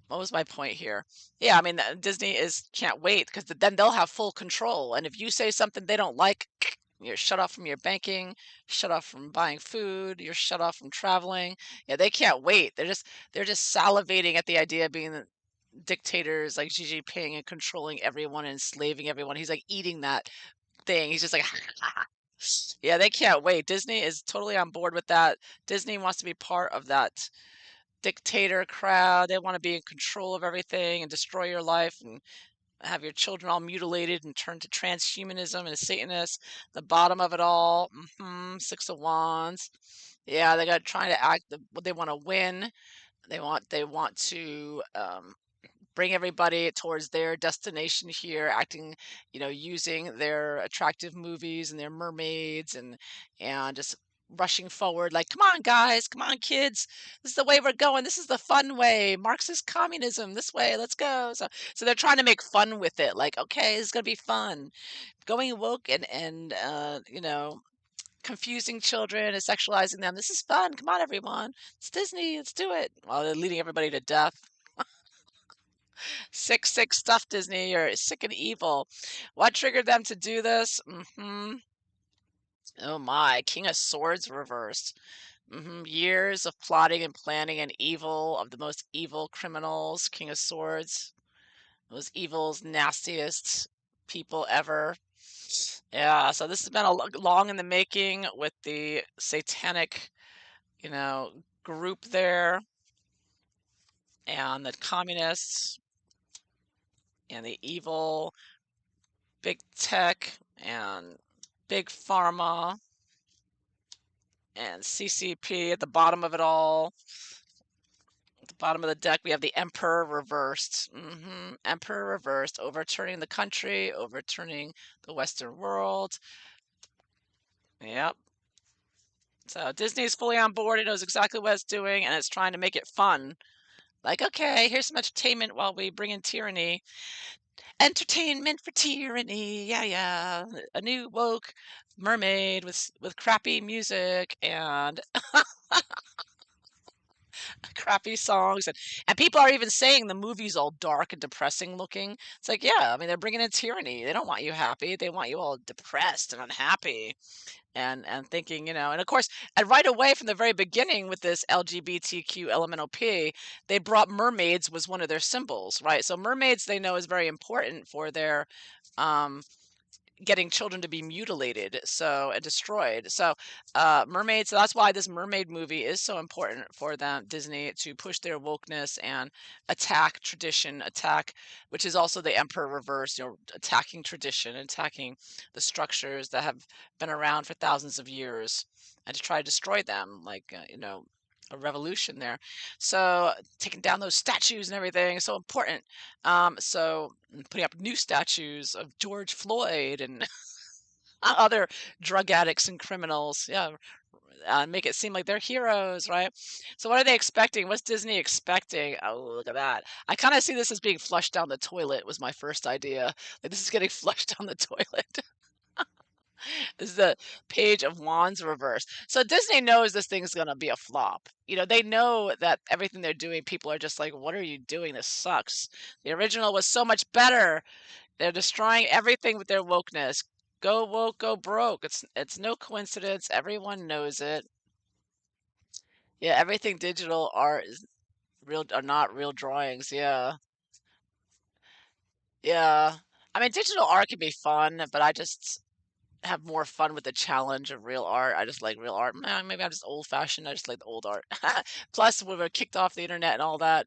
what was my point here? Yeah, I mean, Disney is can't wait because then they'll have full control. And if you say something they don't like, you're shut off from your banking, shut off from buying food, you're shut off from traveling. Yeah, they can't wait. They're just salivating at the idea of being the dictators like Xi Jinping and controlling everyone and enslaving everyone. He's like eating that thing. He's just like, yeah, they can't wait. Disney is totally on board with that. Disney wants to be part of that dictator crowd. They want to be in control of everything and destroy your life and have your children all mutilated and turn to transhumanism and Satanists. The bottom of it all, Six of Wands. Yeah, they got trying to act. They want to win. They want to bring everybody towards their destination here, acting, using their attractive movies and their mermaids and just rushing forward like, come on, guys, come on, kids, this is the way we're going. This is the fun way. Marxist communism, this way, let's go. So they're trying to make fun with it, like, okay, this is gonna be fun. Going woke and confusing children and sexualizing them. This is fun. Come on, everyone. It's Disney. Let's do it. While they're leading everybody to death. Sick, sick stuff, Disney. You're sick and evil. What triggered them to do this? Oh my, King of Swords reversed. Years of plotting and planning and evil of the most evil criminals. King of Swords. Most evil's nastiest people ever. Yeah, so this has been a long in the making with the satanic, group there and the communists and the evil big tech and big pharma and CCP at the bottom of it all. At the bottom of the deck, we have the Emperor reversed. Emperor reversed, overturning the country, overturning the Western world. Yep. So Disney's fully on board. It knows exactly what it's doing, and it's trying to make it fun. Like, okay, here's some entertainment while we bring in tyranny. Entertainment for tyranny. Yeah, yeah. A new woke mermaid with crappy music and crappy songs, and people are even saying the movie's all dark and depressing looking. It's like, yeah, I mean, they're bringing in tyranny. They don't want you happy. They want you all depressed and unhappy. And thinking, and of course, and right away from the very beginning with this LGBTQ elemental P, they brought mermaids was one of their symbols, right? So mermaids they know is very important for their um, getting children to be mutilated and destroyed. So mermaids, so that's why this mermaid movie is so important for them, Disney, to push their wokeness and attack tradition, which is also the emperor reverse, attacking tradition, attacking the structures that have been around for thousands of years and to try to destroy them, like a revolution there. So taking down those statues and everything is so important. So putting up new statues of George Floyd and other drug addicts and criminals. Yeah, make it seem like they're heroes, right? So what are they expecting? What's Disney expecting? Oh, look at that. I kind of see this as being flushed down the toilet was my first idea. Like this is getting flushed down the toilet. This is the page of wands reverse. So Disney knows this thing's going to be a flop. They know that everything they're doing, people are just like, what are you doing? This sucks. The original was so much better. They're destroying everything with their wokeness. Go woke, go broke. It's no coincidence. Everyone knows it. Yeah, everything digital art is are not real drawings. Yeah. Yeah. I mean, digital art can be fun, but I just have more fun with the challenge of real art. I just like real art. Maybe I'm just old fashioned. I just like the old art. Plus, when we're kicked off the internet and all that,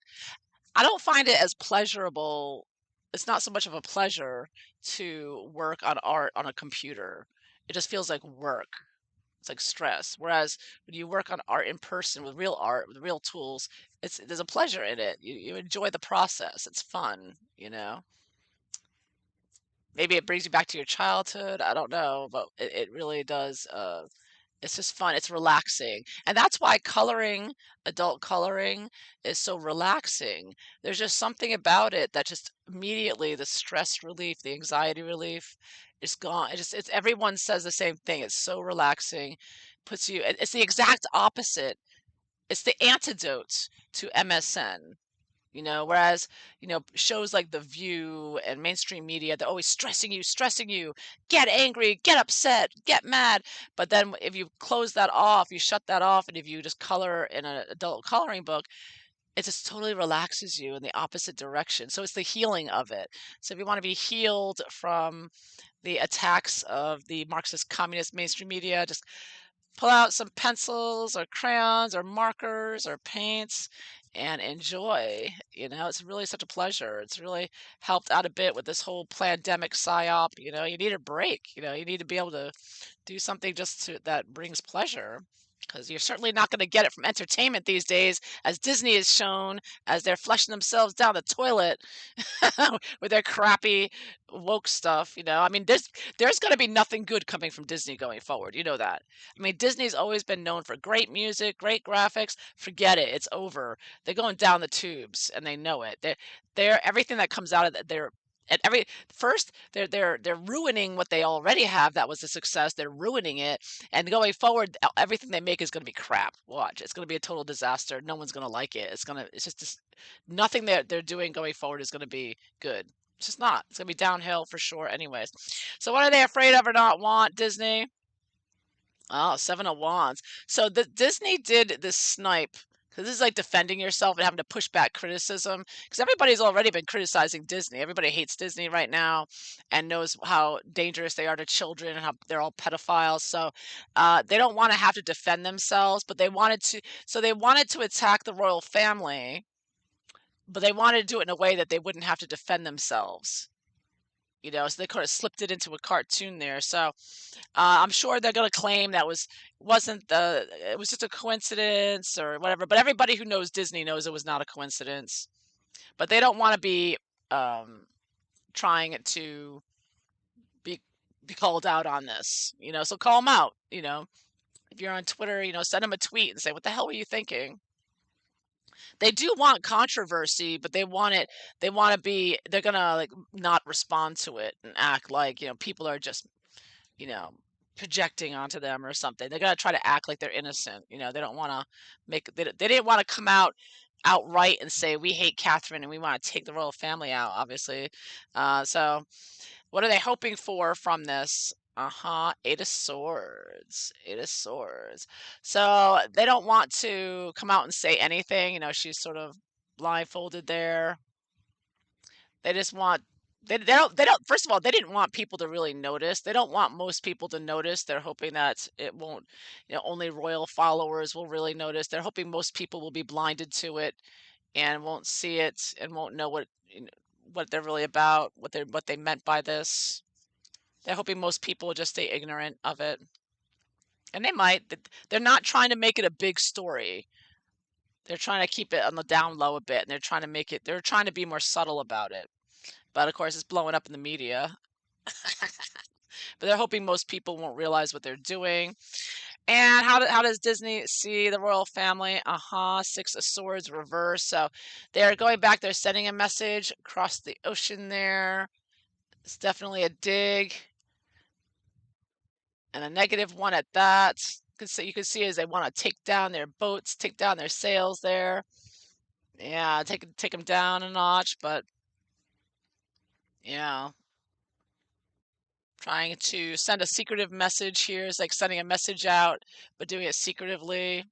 I don't find it as pleasurable. It's not so much of a pleasure to work on art on a computer. It just feels like work. It's like stress. Whereas when you work on art in person with real art, with real tools, there's a pleasure in it. You enjoy the process. It's fun. Maybe it brings you back to your childhood. I don't know, but it really does. It's just fun. It's relaxing. And that's why adult coloring is so relaxing. There's just something about it that just immediately the stress relief, the anxiety relief is gone. Everyone says the same thing. It's so relaxing. It's the exact opposite. It's the antidote to MSN. Whereas, shows like The View and mainstream media, they're always stressing you, get angry, get upset, get mad. But then if you close that off, you shut that off, and if you just color in an adult coloring book, it just totally relaxes you in the opposite direction. So it's the healing of it. So if you want to be healed from the attacks of the Marxist communist mainstream media, just pull out some pencils or crayons or markers or paints and enjoy. It's really such a pleasure. It's really helped out a bit with this whole pandemic psyop. You need a break. You need to be able to do something that brings pleasure. Because you're certainly not going to get it from entertainment these days, as Disney has shown, as they're flushing themselves down the toilet with their crappy woke stuff. I mean, there's going to be nothing good coming from Disney going forward. You know that. I mean, Disney's always been known for great music, great graphics. Forget it. It's over. They're going down the tubes and they know it. They're everything that comes out of that. at every first they're ruining what they already have that was a success. They're ruining it, and going forward, everything they make is going to be crap. Watch, it's going to be a total disaster. No one's going to like it. It's just nothing they're doing going forward is going to be good. It's just not. It's going to be downhill for sure. Anyways, so what are they afraid of or not want? Disney. Oh, Seven of Wands. So the Disney did this snipe because this is like defending yourself and having to push back criticism because everybody's already been criticizing Disney. Everybody hates Disney right now and knows how dangerous they are to children and how they're all pedophiles. So they don't want to have to defend themselves, but they wanted to. So they wanted to attack the royal family, but they wanted to do it in a way that they wouldn't have to defend themselves. So they could have slipped it into a cartoon there. So I'm sure they're going to claim that it was just a coincidence or whatever. But everybody who knows Disney knows it was not a coincidence. But they don't want to be trying to be called out on this. So call them out. If you're on Twitter, send them a tweet and say, "What the hell were you thinking?" They do want controversy, but they want it. They want to be. They're gonna like not respond to it and act like people are just you know, projecting onto them or something. They're gonna try to act like they're innocent. They don't want to they didn't want to come out outright and say we hate Catherine and we want to take the royal family out. Obviously, so what are they hoping for from this? Eight of Swords. Eight of Swords. So they don't want to come out and say anything. She's sort of blindfolded there. They just want they don't first of all, they didn't want people to really notice. They don't want most people to notice. They're hoping that it won't, only royal followers will really notice. They're hoping most people will be blinded to it and won't see it and won't know what they're really about, what they meant by this. They're hoping most people will just stay ignorant of it. And they might. They're not trying to make it a big story. They're trying to keep it on the down low a bit, and they're trying to be more subtle about it. But of course, it's blowing up in the media. But they're hoping most people won't realize what they're doing. And how does Disney see the royal family? Six of Swords reverse. So they're going back. They're sending a message across the ocean there. It's definitely a dig. And a negative one at that. You can see as they want to take down their boats, take down their sails there. Yeah, take them down a notch, but yeah. Trying to send a secretive message here is like sending a message out, but doing it secretively.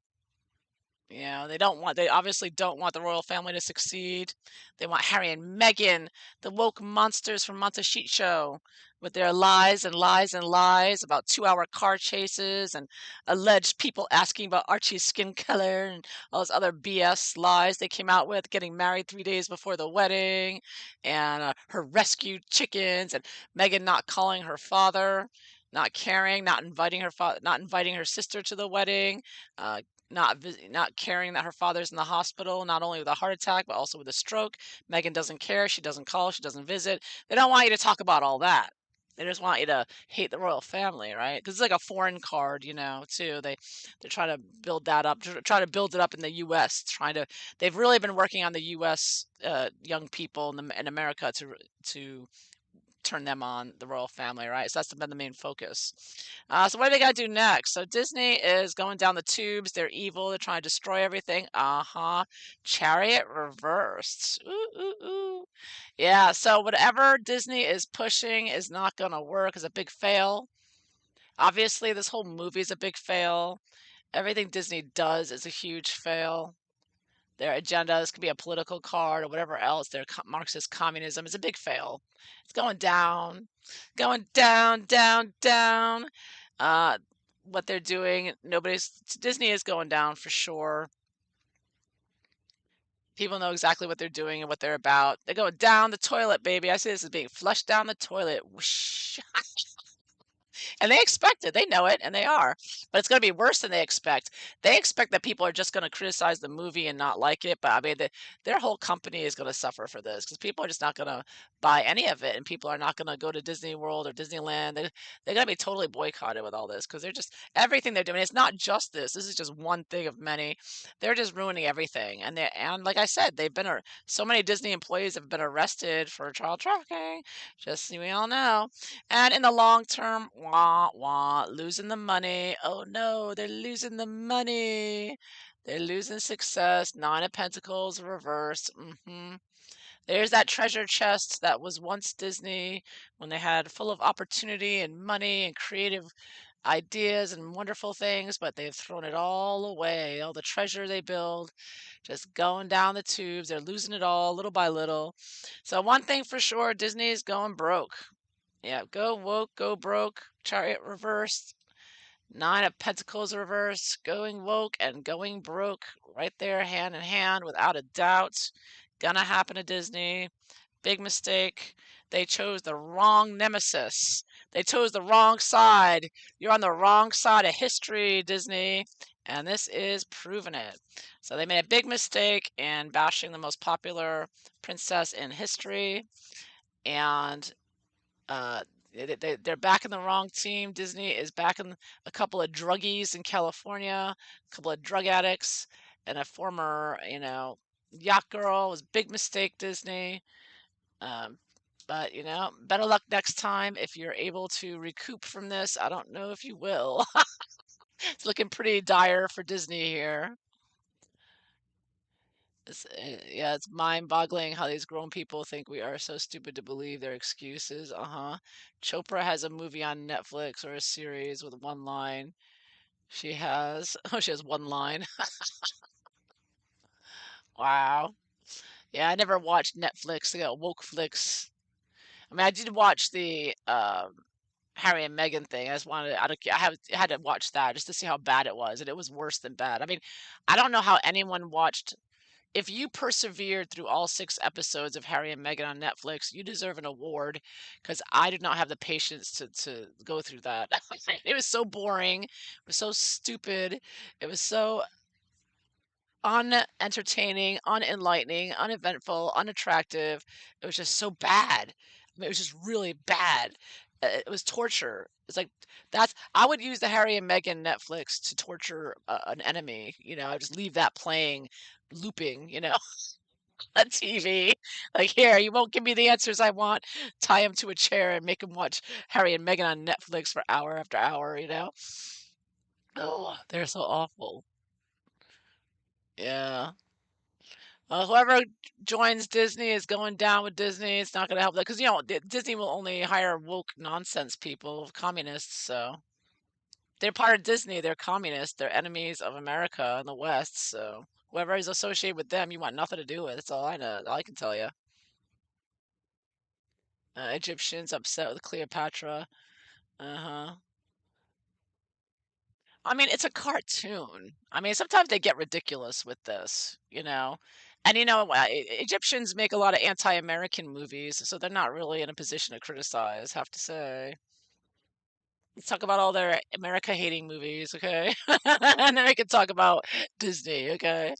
They obviously don't want the royal family to succeed. They want Harry and Meghan, the woke monsters from Montasheet Show, with their lies and lies and lies about 2-hour car chases and alleged people asking about Archie's skin color and all those other BS lies they came out with, getting married 3 days before the wedding, and her rescued chickens, and Meghan not calling her father, not caring, not inviting her sister to the wedding, uh, not caring that her father's in the hospital, not only with a heart attack, but also with a stroke. Meghan doesn't care. She doesn't call. She doesn't visit. They don't want you to talk about all that. They just want you to hate the royal family, right? Because it's like a foreign card, too. They're trying to build that up, try to build it up in the U.S. They've really been working on the U.S. Young people in America to turn them on the royal family, right? So that's been the main focus. So what do they got to do next? So Disney is going down the tubes. They're evil. They're trying to destroy everything. Chariot reversed. Ooh, ooh, ooh. Yeah, so whatever Disney is pushing is not going to work. It's a big fail. Obviously, this whole movie is a big fail. Everything Disney does is a huge fail. Their agenda, this could be a political card or whatever else, their Marxist communism is a big fail. It's going down, down, down. Uh, what they're doing, Disney is going down for sure. People know exactly what they're doing and what they're about. They're going down the toilet, baby. I see this as being flushed down the toilet. Whoosh. And they expect it. They know it, and they are. But it's going to be worse than they expect. They expect that people are just going to criticize the movie and not like it. But I mean, their whole company is going to suffer for this because people are just not going to buy any of it, and people are not going to go to Disney World or Disneyland. They're going to be totally boycotted with all this because they're just everything they're doing. It's not just this. This is just one thing of many. They're just ruining everything. And like I said, so many Disney employees have been arrested for child trafficking. Just so we all know. And in the long term, wah, wah, losing the money. Oh no, they're losing the money. They're losing success. Nine of Pentacles reversed. There's that treasure chest that was once Disney when they had full of opportunity and money and creative ideas and wonderful things, but they've thrown it all away. All the treasure they build just going down the tubes. They're losing it all little by little. So, one thing for sure, Disney is going broke. Yeah, go woke, go broke, chariot reversed, nine of pentacles reversed, going woke and going broke, right there, hand in hand, without a doubt. Gonna happen to Disney. Big mistake. They chose the wrong nemesis. They chose the wrong side. You're on the wrong side of history, Disney, and this is proving it. So they made a big mistake in bashing the most popular princess in history, and uh, they're backing the wrong team. Disney is backing a couple of druggies in California, a couple of drug addicts, and a former, yacht girl. It was a big mistake, Disney. Um, but, better luck next time if you're able to recoup from this. I don't know if you will. It's looking pretty dire for Disney here. Yeah, it's mind-boggling how these grown people think we are so stupid to believe their excuses. Uh-huh. Chopra has a movie on Netflix or a series with one line. She has, oh, she has one line. Wow. Yeah, I never watched Netflix. They got woke flicks. I mean, I did watch the Harry and Meghan thing. I just wanted, I had to watch that just to see how bad it was, and it was worse than bad. I mean, I don't know how anyone watched. If you persevered through all 6 episodes of Harry and Meghan on Netflix, you deserve an award because I did not have the patience to go through that. It was so boring. It was so stupid. It was so unentertaining, unenlightening, uneventful, unattractive. It was just so bad. I mean, it was just really bad. It was torture. It's like I would use the Harry and Meghan Netflix to torture an enemy. I just leave that playing, looping. On TV. Like, here, you won't give me the answers I want. Tie him to a chair and make him watch Harry and Meghan on Netflix for hour after hour. Oh, they're so awful. Yeah. Whoever joins Disney is going down with Disney. It's not going to help that because Disney will only hire woke nonsense people, communists. So they're part of Disney. They're communists. They're enemies of America and the West. So whoever is associated with them, you want nothing to do with. That's all I know. All I can tell you. Egyptians upset with Cleopatra. Uh-huh. I mean, it's a cartoon. I mean, sometimes they get ridiculous with this. And Egyptians make a lot of anti-American movies, so they're not really in a position to criticize, have to say. Let's talk about all their America-hating movies, okay? And then we can talk about Disney, okay?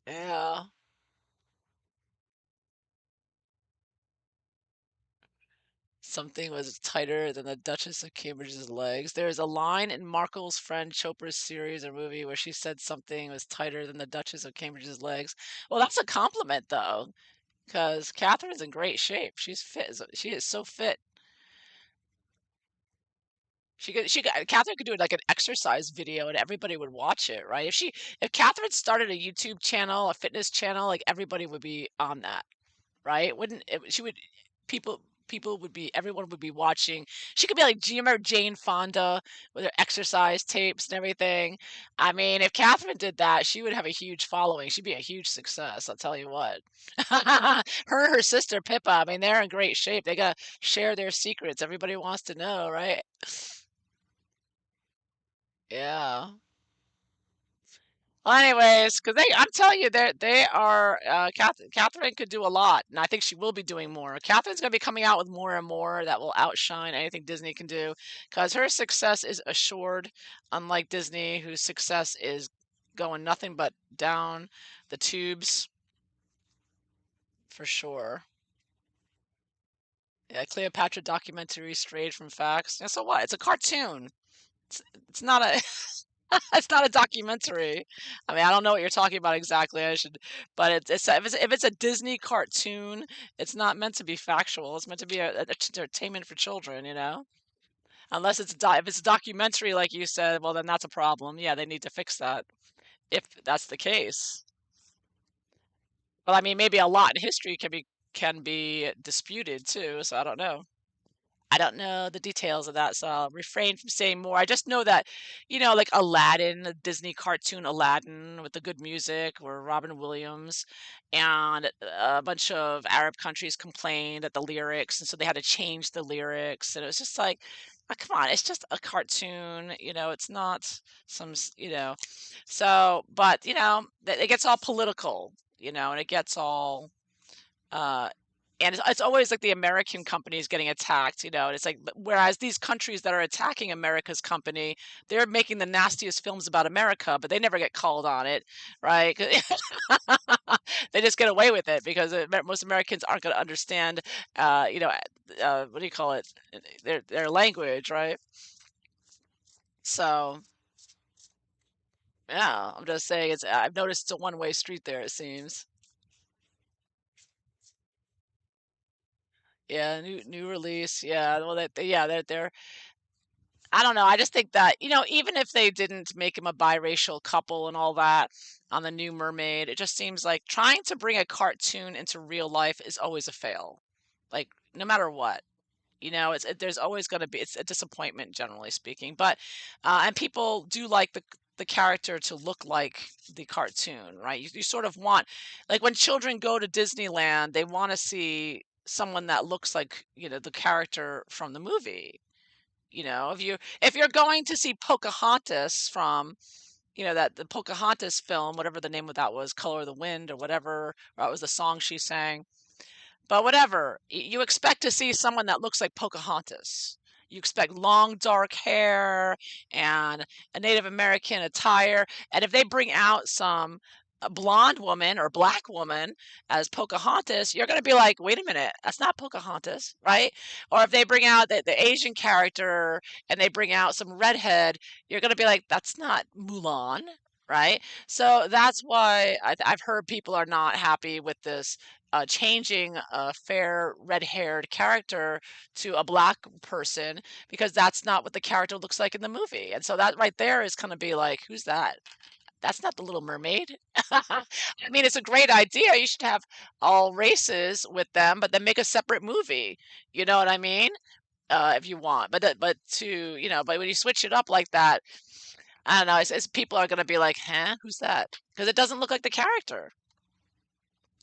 Yeah. Something was tighter than the Duchess of Cambridge's legs. There is a line in Markle's friend Chopra's series or movie where she said something was tighter than the Duchess of Cambridge's legs. Well, that's a compliment though, because Catherine's in great shape. She's fit. She is so fit. Catherine could do like an exercise video and everybody would watch it, right? If Catherine started a YouTube channel, a fitness channel, like everybody would be on that, right? Wouldn't it, she would people would be everyone would be watching. She could be like, do you remember Jane Fonda with her exercise tapes and everything? I mean, if Catherine did that, she would have a huge following. She'd be a huge success, I'll tell you what. Her and her sister Pippa, I mean, they're in great shape. They gotta share their secrets. Everybody wants to know, right? Yeah. Well, anyways, because I'm telling you, they are. Catherine could do a lot, and I think she will be doing more. Catherine's going to be coming out with more and more that will outshine anything Disney can do, because her success is assured. Unlike Disney, whose success is going nothing but down the tubes for sure. Yeah, Cleopatra documentary strayed from facts. Yeah, so what? It's a cartoon. It's, it's not a it's not a documentary. I mean, I don't know what you're talking about exactly. I should, but if it's a Disney cartoon, it's not meant to be factual. It's meant to be a entertainment for children, you know. Unless if it's a documentary, like you said, well, then that's a problem. Yeah, they need to fix that if that's the case. But I mean, maybe a lot in history can be disputed too. So I don't know. I don't know the details of that, so I'll refrain from saying more. I just know that, like Aladdin, the Disney cartoon Aladdin with the good music, or Robin Williams, and a bunch of Arab countries complained at the lyrics, and so they had to change the lyrics. And it was just like, come on, it's just a cartoon, it's not So, but, it gets all political, and it gets all uh, and it's always like the American companies getting attacked, and it's like, whereas these countries that are attacking America's company, they're making the nastiest films about America, but they never get called on it, right? They just get away with it because most Americans aren't going to understand, what do you call it? Their language, right? So, yeah, I'm just saying I've noticed it's a one-way street there, it seems. Yeah, new release. Yeah, well, yeah, they're I don't know. I just think that, even if they didn't make him a biracial couple and all that on the new Mermaid, it just seems like trying to bring a cartoon into real life is always a fail. Like, no matter what. There's always going to be it's a disappointment, generally speaking. But and people do like the character to look like the cartoon, right? You sort of want, like, when children go to Disneyland, they want to see someone that looks like, the character from the movie. If you're going to see Pocahontas from, that the Pocahontas film, whatever the name of that was, Color of the Wind or whatever, or that was the song she sang. But whatever, you expect to see someone that looks like Pocahontas. You expect long dark hair and a Native American attire. And if they bring out a blonde woman or black woman as Pocahontas, you're going to be like, wait a minute, that's not Pocahontas, right? Or if they bring out the Asian character and they bring out some redhead, you're going to be like, that's not Mulan, right? So that's why I've heard people are not happy with this, changing a fair red-haired character to a black person, because that's not what the character looks like in the movie. And so that right there is going to be like, who's that? That's not the Little Mermaid. I mean, it's a great idea. You should have all races with them, but then make a separate movie. You know what I mean? If you want, but when you switch it up like that, I don't know. People are going to be like, "Huh, who's that?" Because it doesn't look like the character.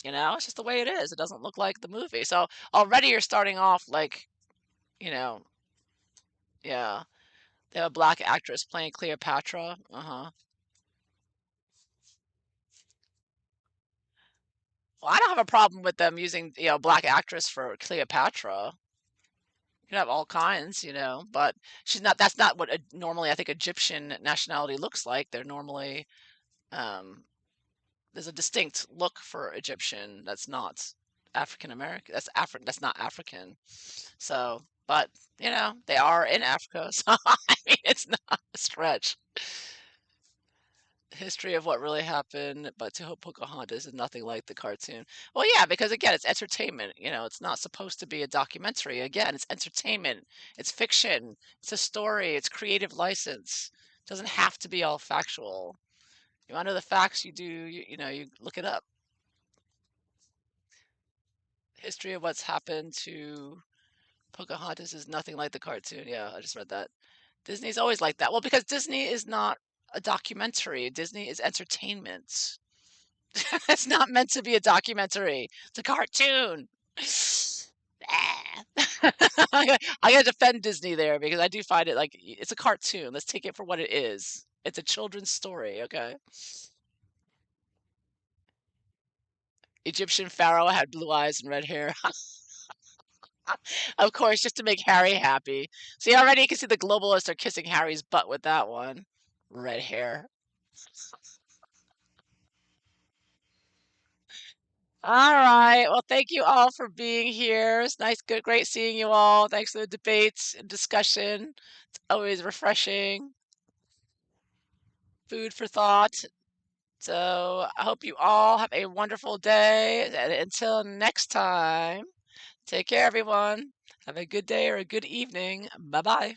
It's just the way it is. It doesn't look like the movie. So already you're starting off like, you know, yeah. They have a black actress playing Cleopatra. Uh-huh. Well, I don't have a problem with them using, black actress for Cleopatra. You can have all kinds, but that's not what normally I think Egyptian nationality looks like. They're normally, um, there's a distinct look for Egyptian that's not African American. That's not African. So, but they are in Africa, so I mean, it's not a stretch. History of what really happened, but to hope Pocahontas is nothing like the cartoon. Well, yeah, because again, it's entertainment. It's not supposed to be a documentary. Again, it's entertainment. It's fiction. It's a story. It's creative license. It doesn't have to be all factual. You want to know the facts? You look it up. History of what's happened to Pocahontas is nothing like the cartoon. Yeah, I just read that. Disney's always like that. Well, because Disney is not a documentary. Disney is entertainment. It's not meant to be a documentary. It's a cartoon. I gotta defend Disney there because I do find it like it's a cartoon. Let's take it for what it is. It's a children's story, okay? Egyptian pharaoh had blue eyes and red hair. Of course, just to make Harry happy. See, already you can see the globalists are kissing Harry's butt with that one. Red hair. All right. Well, thank you all for being here. It's nice, good, great seeing you all. Thanks for the debates and discussion. It's always refreshing. Food for thought. So I hope you all have a wonderful day. And until next time, take care, everyone. Have a good day or a good evening. Bye bye.